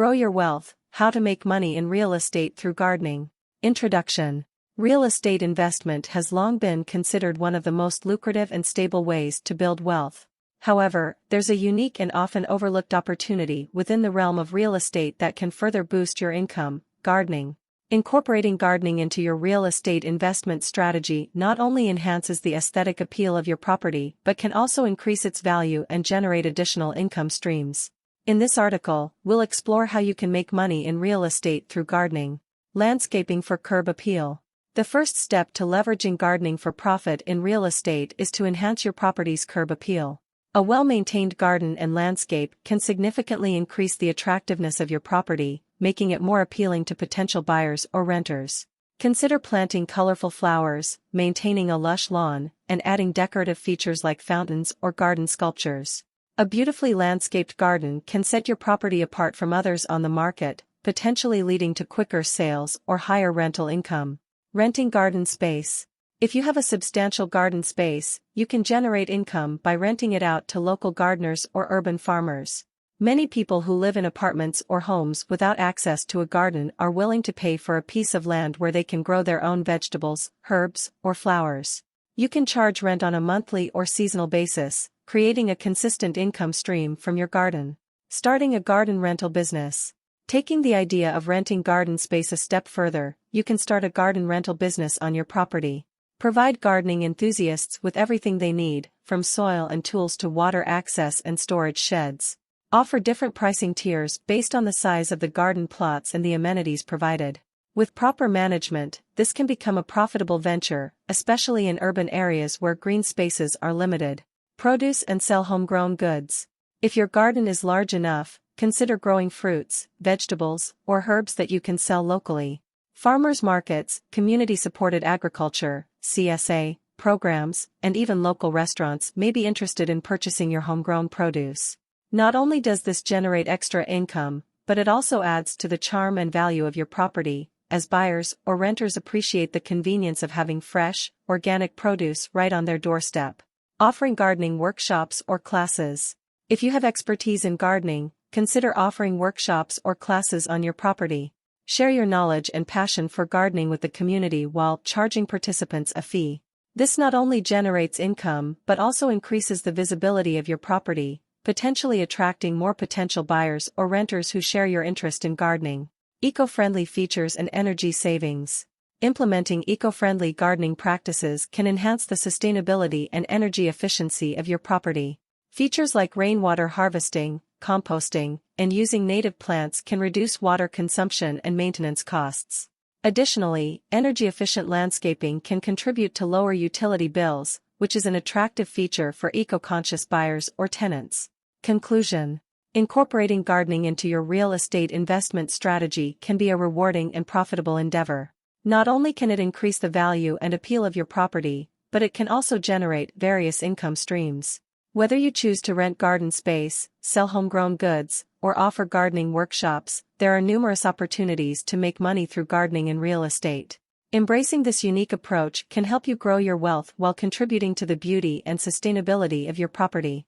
Grow your wealth, how to make money in real estate through gardening. Introduction. Real estate investment has long been considered one of the most lucrative and stable ways to build wealth. However, there's a unique and often overlooked opportunity within the realm of real estate that can further boost your income: gardening. Incorporating gardening into your real estate investment strategy not only enhances the aesthetic appeal of your property but can also increase its value and generate additional income streams. In this article, we'll explore how you can make money in real estate through gardening. Landscaping for curb appeal. The first step to leveraging gardening for profit in real estate is to enhance your property's curb appeal. A well-maintained garden and landscape can significantly increase the attractiveness of your property, making it more appealing to potential buyers or renters. Consider planting colorful flowers, maintaining a lush lawn, and adding decorative features like fountains or garden sculptures. A beautifully landscaped garden can set your property apart from others on the market, potentially leading to quicker sales or higher rental income. Renting garden space. If you have a substantial garden space, you can generate income by renting it out to local gardeners or urban farmers. Many people who live in apartments or homes without access to a garden are willing to pay for a piece of land where they can grow their own vegetables, herbs, or flowers. You can charge rent on a monthly or seasonal basis, creating a consistent income stream from your garden. Starting a garden rental business. Taking the idea of renting garden space a step further, you can start a garden rental business on your property. Provide gardening enthusiasts with everything they need, from soil and tools to water access and storage sheds. Offer different pricing tiers based on the size of the garden plots and the amenities provided. With proper management, this can become a profitable venture, especially in urban areas where green spaces are limited. Produce and sell homegrown goods. If your garden is large enough, consider growing fruits, vegetables, or herbs that you can sell locally. Farmers markets, community-supported agriculture, CSA, programs, and even local restaurants may be interested in purchasing your homegrown produce. Not only does this generate extra income, but it also adds to the charm and value of your property, as buyers or renters appreciate the convenience of having fresh, organic produce right on their doorstep. Offering gardening workshops or classes. If you have expertise in gardening, consider offering workshops or classes on your property. Share your knowledge and passion for gardening with the community while charging participants a fee. This not only generates income but also increases the visibility of your property, potentially attracting more potential buyers or renters who share your interest in gardening. Eco-friendly features and energy savings. Implementing eco-friendly gardening practices can enhance the sustainability and energy efficiency of your property. Features like rainwater harvesting, composting, and using native plants can reduce water consumption and maintenance costs. Additionally, energy-efficient landscaping can contribute to lower utility bills, which is an attractive feature for eco-conscious buyers or tenants. Conclusion. Incorporating gardening into your real estate investment strategy can be a rewarding and profitable endeavor. Not only can it increase the value and appeal of your property, but it can also generate various income streams. Whether you choose to rent garden space, sell homegrown goods, or offer gardening workshops, there are numerous opportunities to make money through gardening in real estate. Embracing this unique approach can help you grow your wealth while contributing to the beauty and sustainability of your property.